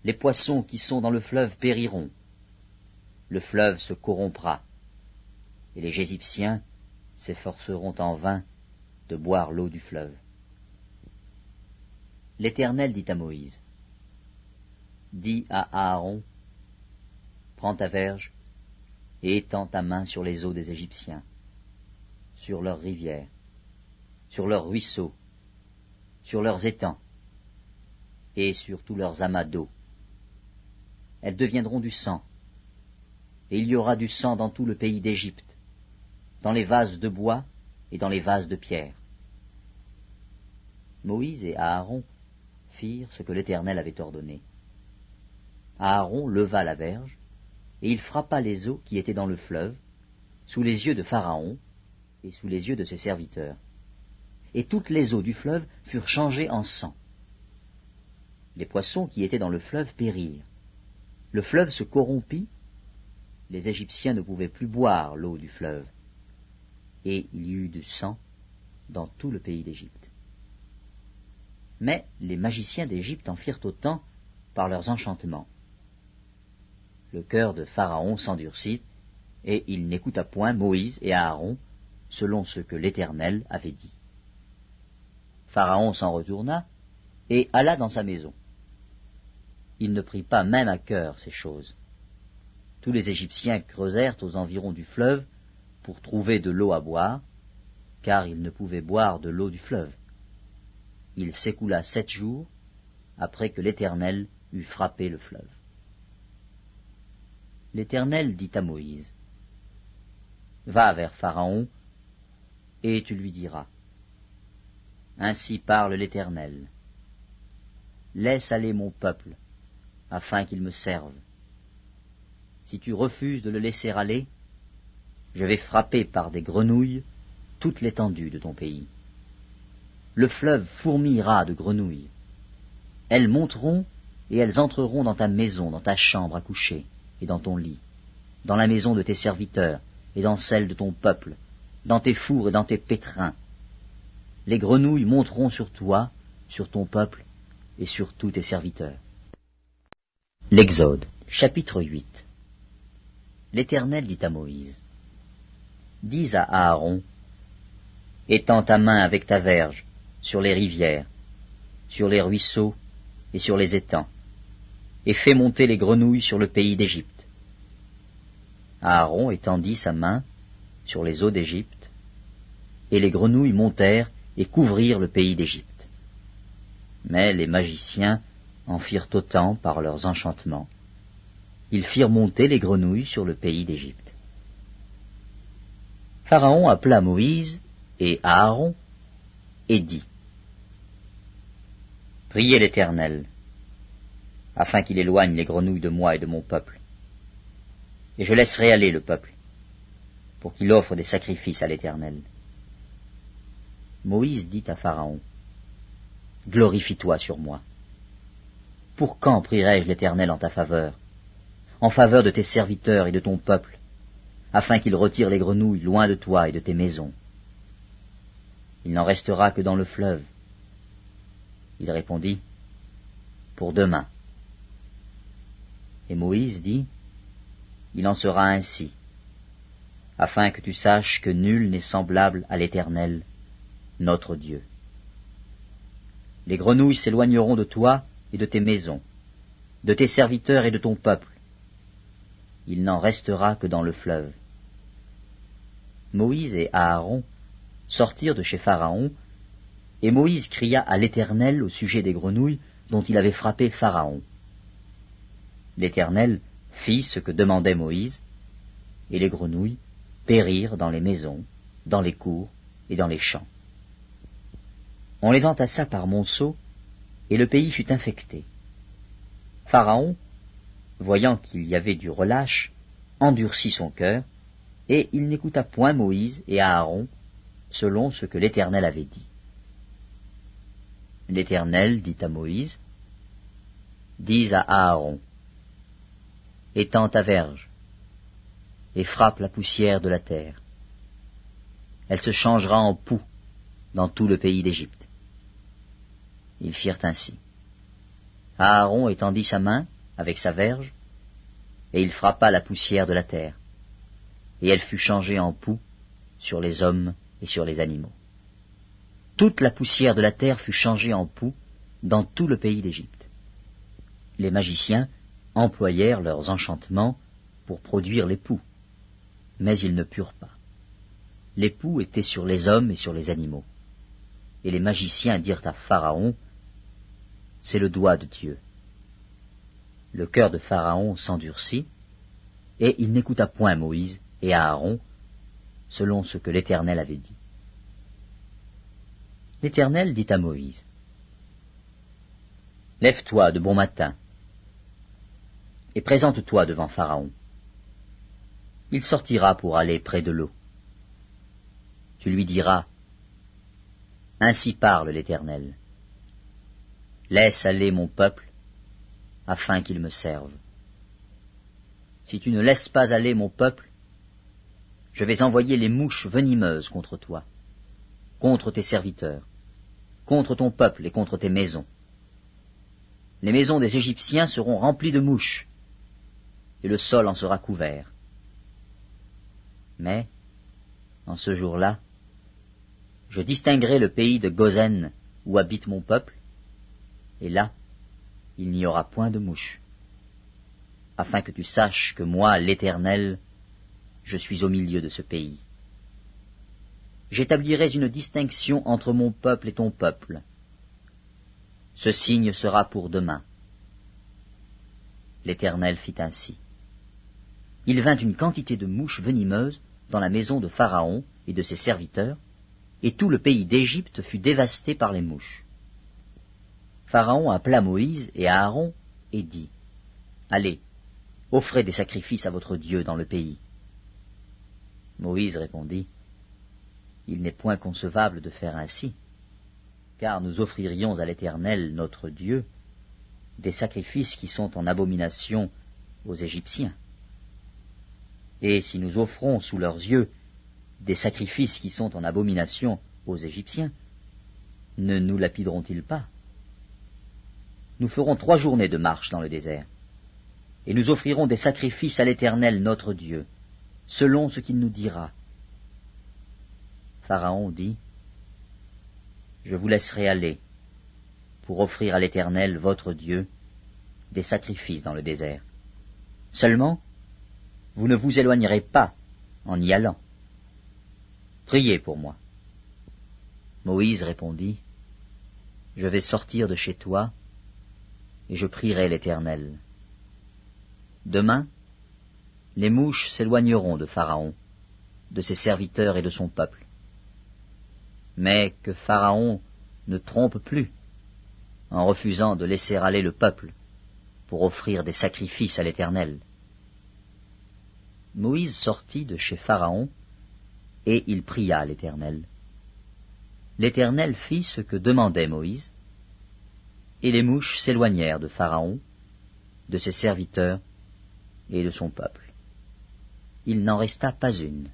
[SPEAKER 1] Les poissons qui sont dans le fleuve périront, le fleuve se corrompra, et les Égyptiens s'efforceront en vain de boire l'eau du fleuve. L'Éternel dit à Moïse, « Dis à Aaron, prends ta verge, et étends ta main sur les eaux des Égyptiens, sur leurs rivières, sur leurs ruisseaux, sur leurs étangs, et sur tous leurs amas d'eau. Elles deviendront du sang, et il y aura du sang dans tout le pays d'Égypte, dans les vases de bois et dans les vases de pierre. Moïse et Aaron firent ce que l'Éternel avait ordonné. Aaron leva la verge, et il frappa les eaux qui étaient dans le fleuve, sous les yeux de Pharaon et sous les yeux de ses serviteurs. Et toutes les eaux du fleuve furent changées en sang. Les poissons qui étaient dans le fleuve périrent. Le fleuve se corrompit, les Égyptiens ne pouvaient plus boire l'eau du fleuve, et il y eut du sang dans tout le pays d'Égypte. Mais les magiciens d'Égypte en firent autant par leurs enchantements. Le cœur de Pharaon s'endurcit, et il n'écouta point Moïse et Aaron, selon ce que l'Éternel avait dit. Pharaon s'en retourna, et alla dans sa maison. Il ne prit pas même à cœur ces choses. Tous les Égyptiens creusèrent aux environs du fleuve pour trouver de l'eau à boire, car ils ne pouvaient boire de l'eau du fleuve. Il s'écoula 7 jours après que l'Éternel eut frappé le fleuve. L'Éternel dit à Moïse, « Va vers Pharaon, et tu lui diras, « Ainsi parle l'Éternel. Laisse aller mon peuple, afin qu'il me serve. Si tu refuses de le laisser aller, je vais frapper par des grenouilles toute l'étendue de ton pays. Le fleuve fourmillera de grenouilles. Elles monteront et elles entreront dans ta maison, dans ta chambre à coucher, et dans ton lit, dans la maison de tes serviteurs, et dans celle de ton peuple, dans tes fours et dans tes pétrins. Les grenouilles monteront sur toi, sur ton peuple, et sur tous tes serviteurs. » L'Exode, chapitre 8. L'Éternel dit à Moïse, « Dis à Aaron, étends ta main avec ta verge sur les rivières, sur les ruisseaux et sur les étangs, et fais monter les grenouilles sur le pays d'Égypte. » Aaron étendit sa main sur les eaux d'Égypte, et les grenouilles montèrent et couvrirent le pays d'Égypte. Mais les magiciens en firent autant par leurs enchantements. Ils firent monter les grenouilles sur le pays d'Égypte. Pharaon appela Moïse et Aaron et dit, « Priez l'Éternel, afin qu'il éloigne les grenouilles de moi et de mon peuple, et je laisserai aller le peuple, pour qu'il offre des sacrifices à l'Éternel. » Moïse dit à Pharaon, « Glorifie-toi sur moi. Pour quand prierai-je l'Éternel en ta faveur, en faveur de tes serviteurs et de ton peuple, afin qu'il retire les grenouilles loin de toi et de tes maisons? Il n'en restera que dans le fleuve. » Il répondit, « Pour demain. » Et Moïse dit, « Il en sera ainsi, afin que tu saches que nul n'est semblable à l'Éternel, notre Dieu. Les grenouilles s'éloigneront de toi et de tes maisons, de tes serviteurs et de ton peuple. Il n'en restera que dans le fleuve. » Moïse et Aaron sortirent de chez Pharaon, et Moïse cria à l'Éternel au sujet des grenouilles dont il avait frappé Pharaon. L'Éternel fit ce que demandait Moïse, et les grenouilles périrent dans les maisons, dans les cours et dans les champs. On les entassa par monceaux, et le pays fut infecté. Pharaon, voyant qu'il y avait du relâche, endurcit son cœur, et il n'écouta point Moïse et Aaron, selon ce que l'Éternel avait dit. L'Éternel dit à Moïse, « Dis à Aaron, étends ta verge, et frappe la poussière de la terre. Elle se changera en poux dans tout le pays d'Égypte. » Ils firent ainsi. Aaron étendit sa main avec sa verge, et il frappa la poussière de la terre, et elle fut changée en poux sur les hommes et sur les animaux. Toute la poussière de la terre fut changée en poux dans tout le pays d'Égypte. Les magiciens employèrent leurs enchantements pour produire les poux, mais ils ne purent pas. Les poux étaient sur les hommes et sur les animaux. Et les magiciens dirent à Pharaon, « C'est le doigt de Dieu. » Le cœur de Pharaon s'endurcit, et il n'écouta point Moïse et Aaron, selon ce que l'Éternel avait dit. L'Éternel dit à Moïse, « Lève-toi de bon matin, et présente-toi devant Pharaon. Il sortira pour aller près de l'eau. Tu lui diras, « Ainsi parle l'Éternel. Laisse aller mon peuple, afin qu'il me serve. Si tu ne laisses pas aller mon peuple, je vais envoyer les mouches venimeuses contre toi, contre tes serviteurs, contre ton peuple et contre tes maisons. Les maisons des Égyptiens seront remplies de mouches, et le sol en sera couvert. Mais, en ce jour-là, je distinguerai le pays de Gozen où habite mon peuple, et là, il n'y aura point de mouches, afin que tu saches que moi, l'Éternel, je suis au milieu de ce pays. J'établirai une distinction entre mon peuple et ton peuple. Ce signe sera pour demain. » L'Éternel fit ainsi. Il vint une quantité de mouches venimeuses dans la maison de Pharaon et de ses serviteurs, et tout le pays d'Égypte fut dévasté par les mouches. Pharaon appela Moïse et Aaron et dit, « Allez, offrez des sacrifices à votre Dieu dans le pays. » Moïse répondit, « Il n'est point concevable de faire ainsi, car nous offririons à l'Éternel notre Dieu des sacrifices qui sont en abomination aux Égyptiens. Et si nous offrons sous leurs yeux des sacrifices qui sont en abomination aux Égyptiens, ne nous lapideront-ils pas? Nous ferons 3 journées de marche dans le désert, et nous offrirons des sacrifices à l'Éternel notre Dieu, selon ce qu'il nous dira. » Pharaon dit, « Je vous laisserai aller pour offrir à l'Éternel votre Dieu des sacrifices dans le désert. Seulement, vous ne vous éloignerez pas en y allant. Priez pour moi. » Moïse répondit, « Je vais sortir de chez toi, et je prierai l'Éternel. Demain, les mouches s'éloigneront de Pharaon, de ses serviteurs et de son peuple. Mais que Pharaon ne trompe plus, en refusant de laisser aller le peuple pour offrir des sacrifices à l'Éternel. » Moïse sortit de chez Pharaon, et il pria l'Éternel. L'Éternel fit ce que demandait Moïse, et les mouches s'éloignèrent de Pharaon, de ses serviteurs et de son peuple. Il n'en resta pas une.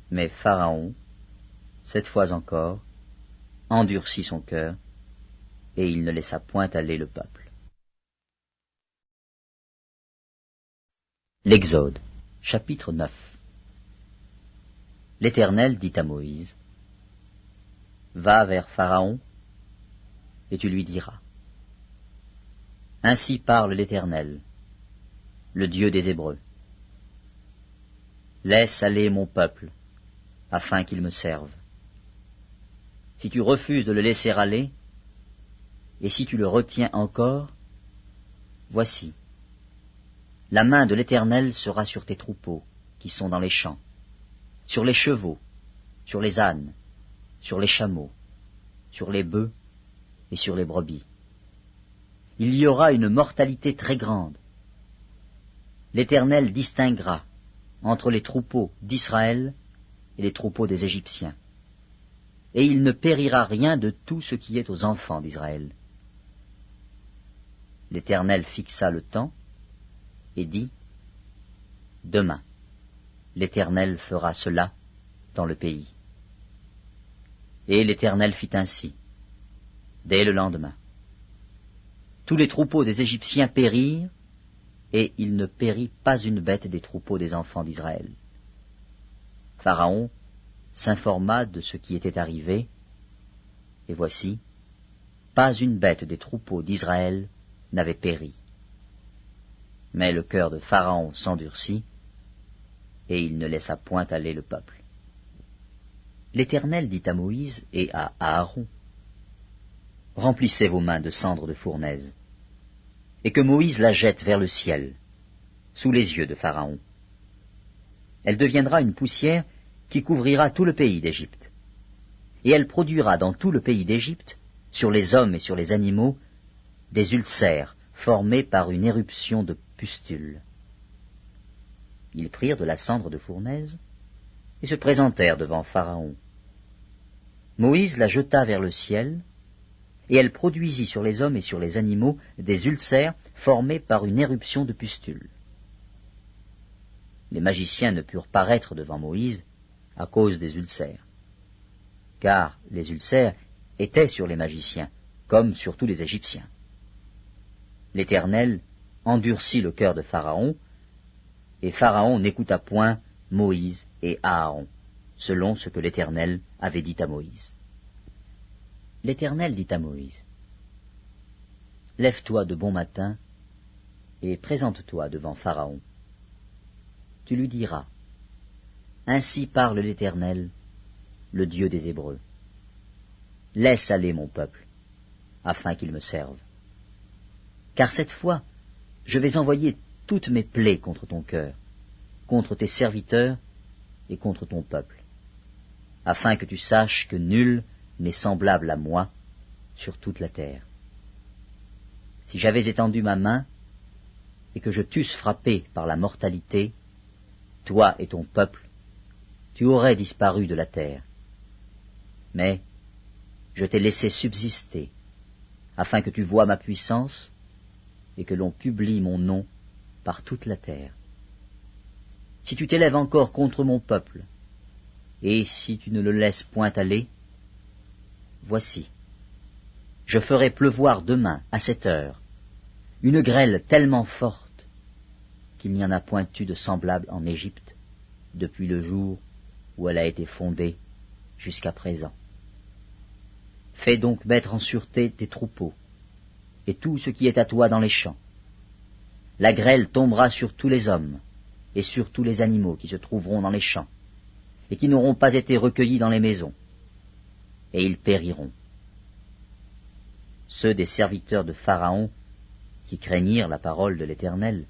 [SPEAKER 1] Mais Pharaon, cette fois encore, endurcit son cœur, et il ne laissa point aller le peuple. L'Exode, chapitre 9. L'Éternel dit à Moïse, « Va vers Pharaon, et tu lui diras. Ainsi parle l'Éternel, le Dieu des Hébreux. Laisse aller mon peuple, afin qu'il me serve. Si tu refuses de le laisser aller, et si tu le retiens encore, voici, la main de l'Éternel sera sur tes troupeaux, qui sont dans les champs, sur les chevaux, sur les ânes, sur les chameaux, sur les bœufs et sur les brebis. Il y aura une mortalité très grande. L'Éternel distinguera entre les troupeaux d'Israël et les troupeaux des Égyptiens, et il ne périra rien de tout ce qui est aux enfants d'Israël. L'Éternel fixa le temps et dit, « Demain, l'Éternel fera cela dans le pays. » Et l'Éternel fit ainsi, dès le lendemain. Tous les troupeaux des Égyptiens périrent, et il ne périt pas une bête des troupeaux des enfants d'Israël. Pharaon s'informa de ce qui était arrivé, et voici, pas une bête des troupeaux d'Israël n'avait péri. Mais le cœur de Pharaon s'endurcit, et il ne laissa point aller le peuple. L'Éternel dit à Moïse et à Aaron, « Remplissez vos mains de cendre de fournaise, et que Moïse la jette vers le ciel, sous les yeux de Pharaon. Elle deviendra une poussière qui couvrira tout le pays d'Égypte. Et elle produira dans tout le pays d'Égypte, sur les hommes et sur les animaux, des ulcères formés par une éruption de pustules. Ils prirent de la cendre de fournaise et se présentèrent devant Pharaon. Moïse la jeta vers le ciel, et elle produisit sur les hommes et sur les animaux des ulcères formés par une éruption de pustules. Les magiciens ne purent paraître devant Moïse à cause des ulcères, car les ulcères étaient sur les magiciens, comme sur tous les Égyptiens. L'Éternel endurcit le cœur de Pharaon, et Pharaon n'écouta point Moïse et Aaron, selon ce que l'Éternel avait dit à Moïse. L'Éternel dit à Moïse, « Lève-toi de bon matin et présente-toi devant Pharaon. Tu lui diras, « Ainsi parle l'Éternel, le Dieu des Hébreux. Laisse aller mon peuple, afin qu'il me serve. Car cette fois, je vais envoyer toutes mes plaies contre ton cœur, contre tes serviteurs et contre ton peuple, afin que tu saches que nul n'est semblable à moi sur toute la terre. Si j'avais étendu ma main et que je t'eusse frappé par la mortalité, toi et ton peuple, tu aurais disparu de la terre. Mais je t'ai laissé subsister, afin que tu voies ma puissance et que l'on publie mon nom par toute la terre. Si tu t'élèves encore contre mon peuple, et si tu ne le laisses point aller, voici, je ferai pleuvoir demain, à cette heure, une grêle tellement forte qu'il n'y en a point eu de semblable en Égypte depuis le jour où elle a été fondée jusqu'à présent. Fais donc mettre en sûreté tes troupeaux et tout ce qui est à toi dans les champs. La grêle tombera sur tous les hommes et sur tous les animaux qui se trouveront dans les champs et qui n'auront pas été recueillis dans les maisons, et ils périront. Ceux des serviteurs de Pharaon qui craignirent la parole de l'Éternel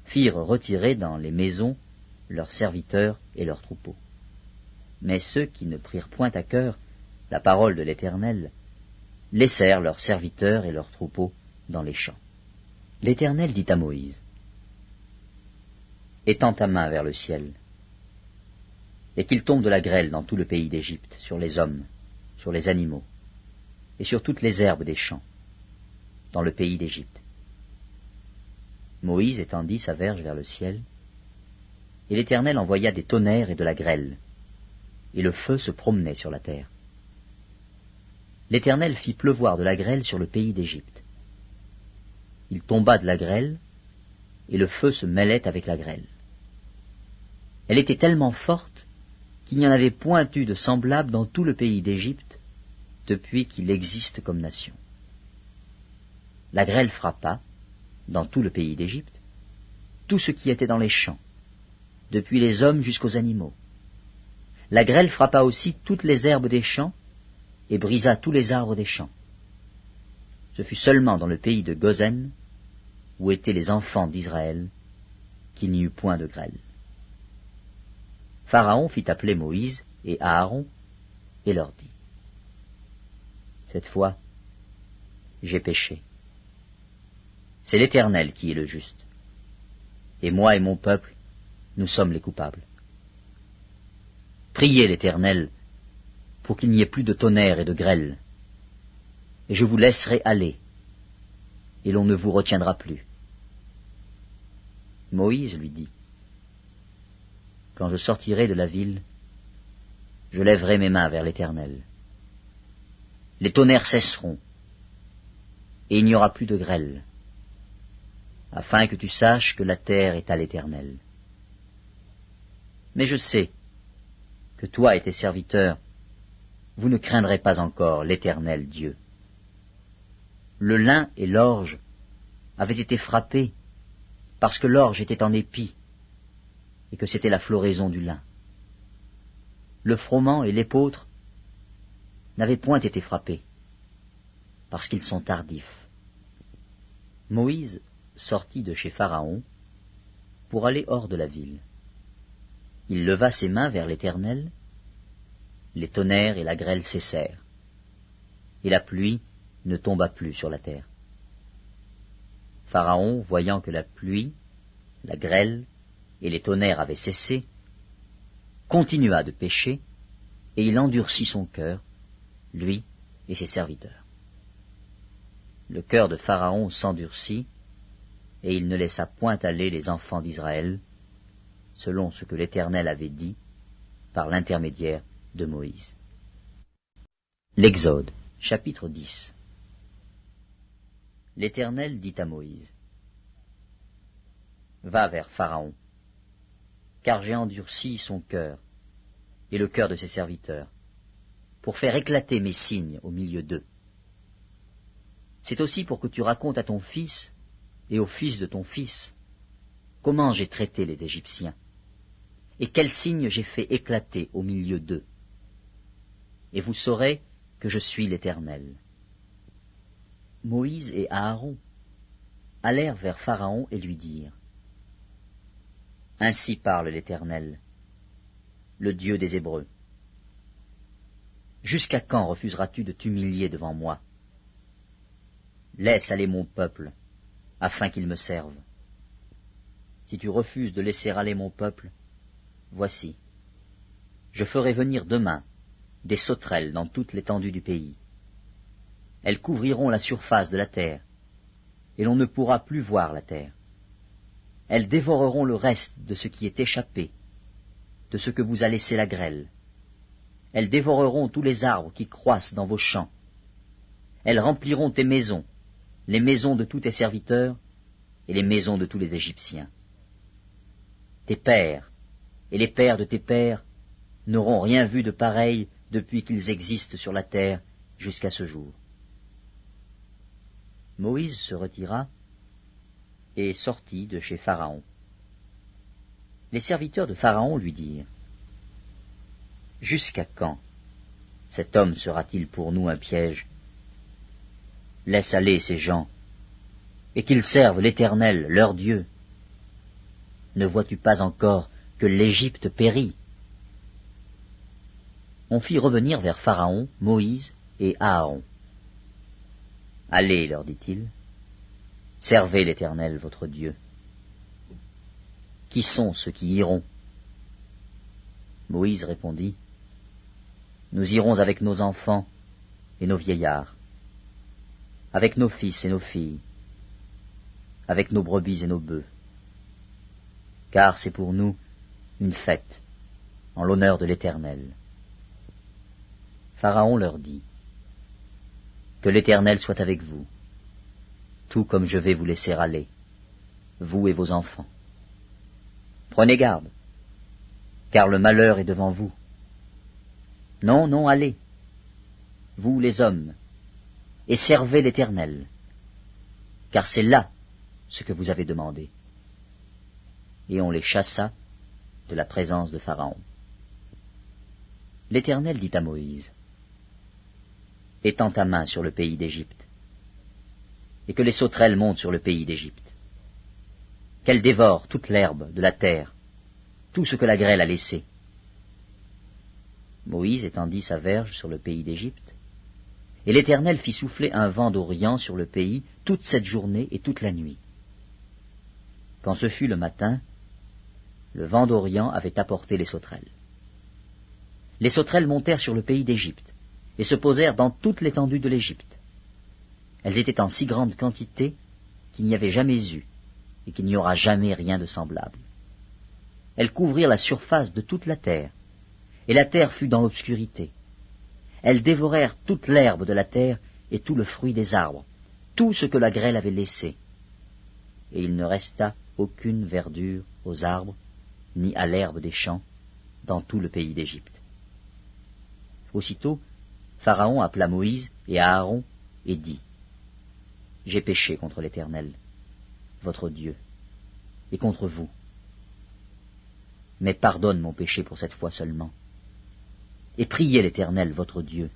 [SPEAKER 1] firent retirer dans les maisons leurs serviteurs et leurs troupeaux. Mais ceux qui ne prirent point à cœur la parole de l'Éternel laissèrent leurs serviteurs et leurs troupeaux dans les champs. L'Éternel dit à Moïse, « Étends ta main vers le ciel, et qu'il tombe de la grêle dans tout le pays d'Égypte, sur les hommes, sur les animaux, et sur toutes les herbes des champs, dans le pays d'Égypte. » Moïse étendit sa verge vers le ciel, et l'Éternel envoya des tonnerres et de la grêle, et le feu se promenait sur la terre. L'Éternel fit pleuvoir de la grêle sur le pays d'Égypte. Il tomba de la grêle, et le feu se mêlait avec la grêle. Elle était tellement forte qu'il n'y en avait point eu de semblable dans tout le pays d'Égypte depuis qu'il existe comme nation. La grêle frappa, dans tout le pays d'Égypte, tout ce qui était dans les champs, depuis les hommes jusqu'aux animaux. La grêle frappa aussi toutes les herbes des champs et brisa tous les arbres des champs. Ce fut seulement dans le pays de Gozen, où étaient les enfants d'Israël, qu'il n'y eut point de grêle. Pharaon fit appeler Moïse et Aaron et leur dit, « Cette fois, j'ai péché. C'est l'Éternel qui est le juste, et moi et mon peuple, nous sommes les coupables. Priez l'Éternel pour qu'il n'y ait plus de tonnerre et de grêle, et je vous laisserai aller, et l'on ne vous retiendra plus. » Moïse lui dit, « Quand je sortirai de la ville, je lèverai mes mains vers l'Éternel. Les tonnerres cesseront, et il n'y aura plus de grêle, afin que tu saches que la terre est à l'Éternel. Mais je sais que toi et tes serviteurs, vous ne craindrez pas encore l'Éternel Dieu. Le lin et l'orge avaient été frappés parce que l'orge était en épi et que c'était la floraison du lin. Le froment et l'épeautre n'avaient point été frappés parce qu'ils sont tardifs. Moïse sortit de chez Pharaon pour aller hors de la ville. Il leva ses mains vers l'Éternel, les tonnerres et la grêle cessèrent, et la pluie ne tomba plus sur la terre. Pharaon, voyant que la pluie, la grêle et les tonnerres avaient cessé, continua de pécher, et il endurcit son cœur, lui et ses serviteurs. Le cœur de Pharaon s'endurcit, et il ne laissa point aller les enfants d'Israël, selon ce que l'Éternel avait dit par l'intermédiaire de Moïse. L'Exode, chapitre 10. L'Éternel dit à Moïse, « Va vers Pharaon, car j'ai endurci son cœur et le cœur de ses serviteurs, pour faire éclater mes signes au milieu d'eux. C'est aussi pour que tu racontes à ton fils et au fils de ton fils comment j'ai traité les Égyptiens, et quels signes j'ai fait éclater au milieu d'eux. Et vous saurez que je suis l'Éternel. » Moïse et Aaron allèrent vers Pharaon et lui dirent, « Ainsi parle l'Éternel, le Dieu des Hébreux. Jusqu'à quand refuseras-tu de t'humilier devant moi? Laisse aller mon peuple, afin qu'il me serve. Si tu refuses de laisser aller mon peuple, voici, je ferai venir demain des sauterelles dans toute l'étendue du pays. Elles couvriront la surface de la terre, et l'on ne pourra plus voir la terre. Elles dévoreront le reste de ce qui est échappé, de ce que vous a laissé la grêle. Elles dévoreront tous les arbres qui croissent dans vos champs. Elles rempliront tes maisons, les maisons de tous tes serviteurs et les maisons de tous les Égyptiens. Tes pères et les pères de tes pères n'auront rien vu de pareil depuis qu'ils existent sur la terre jusqu'à ce jour. » Moïse se retira et sortit de chez Pharaon. Les serviteurs de Pharaon lui dirent, « Jusqu'à quand cet homme sera-t-il pour nous un piège? Laisse aller ces gens, et qu'ils servent l'Éternel, leur Dieu. Ne vois-tu pas encore que l'Égypte périt? » On fit revenir vers Pharaon Moïse et Aaron. « Allez, leur dit-il, servez l'Éternel votre Dieu. » Qui sont ceux qui iront? Moïse répondit, « Nous irons avec nos enfants et nos vieillards, avec nos fils et nos filles, avec nos brebis et nos bœufs, car c'est pour nous une fête en l'honneur de l'Éternel. » Pharaon leur dit, « Que l'Éternel soit avec vous, tout comme je vais vous laisser aller, vous et vos enfants. Prenez garde, car le malheur est devant vous. Non, non, allez, vous les hommes, et servez l'Éternel, car c'est là ce que vous avez demandé. » Et on les chassa de la présence de Pharaon. L'Éternel dit à Moïse, « Étends ta main sur le pays d'Égypte, et que les sauterelles montent sur le pays d'Égypte, qu'elles dévorent toute l'herbe de la terre, tout ce que la grêle a laissé. » Moïse étendit sa verge sur le pays d'Égypte, et l'Éternel fit souffler un vent d'Orient sur le pays toute cette journée et toute la nuit. Quand ce fut le matin, le vent d'Orient avait apporté les sauterelles. Les sauterelles montèrent sur le pays d'Égypte, et se posèrent dans toute l'étendue de l'Égypte. Elles étaient en si grande quantité qu'il n'y avait jamais eu, et qu'il n'y aura jamais rien de semblable. Elles couvrirent la surface de toute la terre, et la terre fut dans l'obscurité. Elles dévorèrent toute l'herbe de la terre et tout le fruit des arbres, tout ce que la grêle avait laissé. Et il ne resta aucune verdure aux arbres, ni à l'herbe des champs, dans tout le pays d'Égypte. Aussitôt, Pharaon appela Moïse et Aaron et dit, « J'ai péché contre l'Éternel, votre Dieu, et contre vous. Mais pardonne mon péché pour cette fois seulement, et priez l'Éternel, votre Dieu,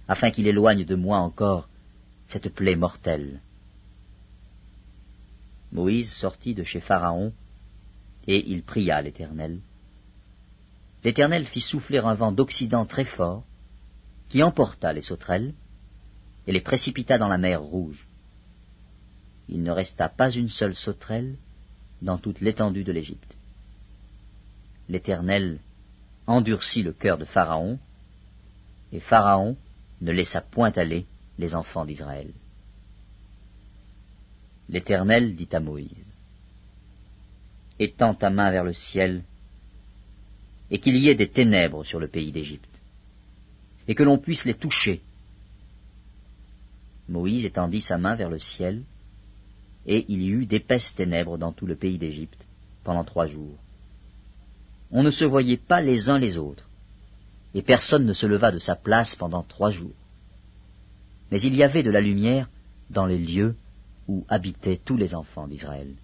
[SPEAKER 1] afin qu'il éloigne de moi encore cette plaie mortelle. » Moïse sortit de chez Pharaon, et il pria l'Éternel, l'Éternel fit souffler un vent d'Occident très fort, qui emporta les sauterelles et les précipita dans la mer Rouge. Il ne resta pas une seule sauterelle dans toute l'étendue de l'Égypte. L'Éternel endurcit le cœur de Pharaon, et Pharaon ne laissa point aller les enfants d'Israël. L'Éternel dit à Moïse, « Étends ta main vers le ciel, et qu'il y ait des ténèbres sur le pays d'Égypte, et que l'on puisse les toucher. » Moïse étendit sa main vers le ciel, et il y eut d'épaisses ténèbres dans tout le pays d'Égypte pendant 3 jours. On ne se voyait pas les uns les autres, et personne ne se leva de sa place pendant 3 jours. Mais il y avait de la lumière dans les lieux où habitaient tous les enfants d'Israël.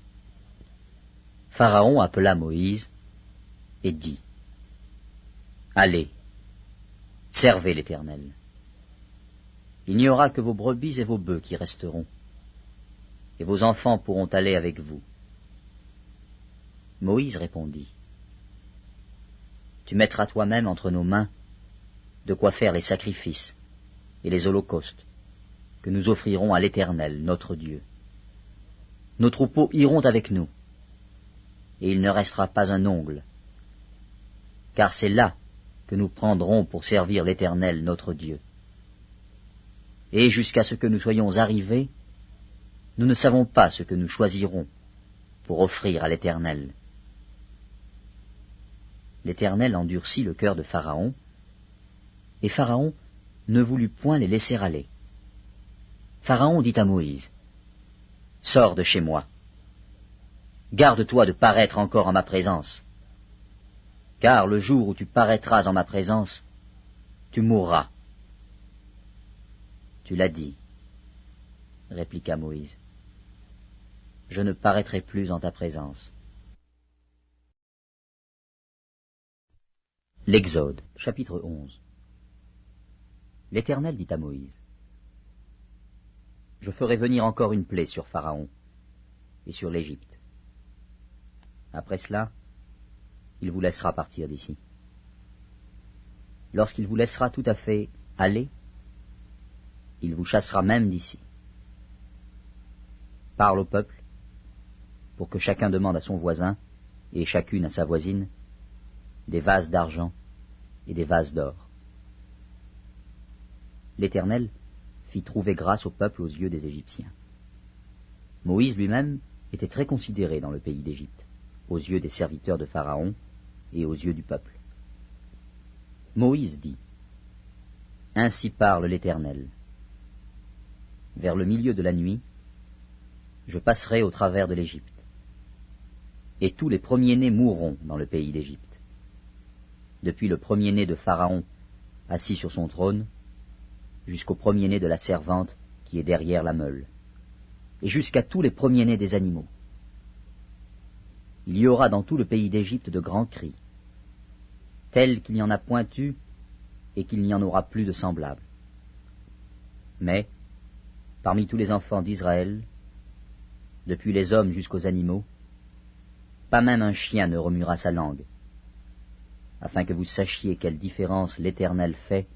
[SPEAKER 1] Pharaon appela Moïse et dit, « Allez, servez l'Éternel. Il n'y aura que vos brebis et vos bœufs qui resteront, et vos enfants pourront aller avec vous. » Moïse répondit, « Tu mettras toi-même entre nos mains de quoi faire les sacrifices et les holocaustes que nous offrirons à l'Éternel, notre Dieu. Nos troupeaux iront avec nous, et il ne restera pas un ongle, car c'est là que nous prendrons pour servir l'Éternel, notre Dieu. Et jusqu'à ce que nous soyons arrivés, nous ne savons pas ce que nous choisirons pour offrir à l'Éternel. » L'Éternel endurcit le cœur de Pharaon, et Pharaon ne voulut point les laisser aller. Pharaon dit à Moïse, « Sors de chez moi. Garde-toi de paraître encore en ma présence, car le jour où tu paraîtras en ma présence, tu mourras. » « Tu l'as dit, répliqua Moïse. Je ne paraîtrai plus en ta présence. L'Exode, chapitre 11. L'Éternel dit à Moïse, « Je ferai venir encore une plaie sur Pharaon et sur l'Égypte. Après cela, il vous laissera partir d'ici. Lorsqu'il vous laissera tout à fait aller, il vous chassera même d'ici. Parle au peuple, pour que chacun demande à son voisin, et chacune à sa voisine, des vases d'argent et des vases d'or. » L'Éternel fit trouver grâce au peuple aux yeux des Égyptiens. Moïse lui-même était très considéré dans le pays d'Égypte, aux yeux des serviteurs de Pharaon et aux yeux du peuple. Moïse dit, « Ainsi parle l'Éternel. Vers le milieu de la nuit, je passerai au travers de l'Égypte, et tous les premiers-nés mourront dans le pays d'Égypte, depuis le premier-né de Pharaon assis sur son trône, jusqu'au premier-né de la servante qui est derrière la meule, et jusqu'à tous les premiers-nés des animaux. Il y aura dans tout le pays d'Égypte de grands cris, tels qu'il n'y en a point eu et qu'il n'y en aura plus de semblables. Mais, parmi tous les enfants d'Israël, depuis les hommes jusqu'aux animaux, pas même un chien ne remuera sa langue, afin que vous sachiez quelle différence l'Éternel fait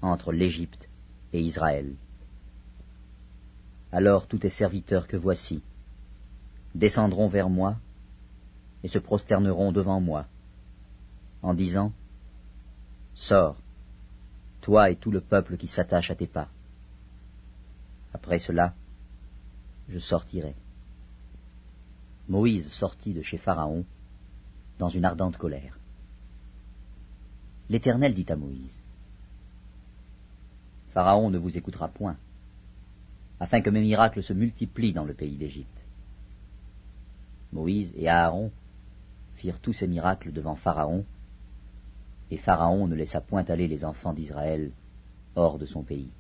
[SPEAKER 1] entre l'Égypte et Israël. Alors tous tes serviteurs que voici descendront vers moi et se prosterneront devant moi, en disant, « Sors, toi et tout le peuple qui s'attache à tes pas. » Après cela, je sortirai. Moïse sortit de chez Pharaon dans une ardente colère. L'Éternel dit à Moïse, « Pharaon ne vous écoutera point, afin que mes miracles se multiplient dans le pays d'Égypte. » Moïse et Aaron firent tous ces miracles devant Pharaon, et Pharaon ne laissa point aller les enfants d'Israël hors de son pays.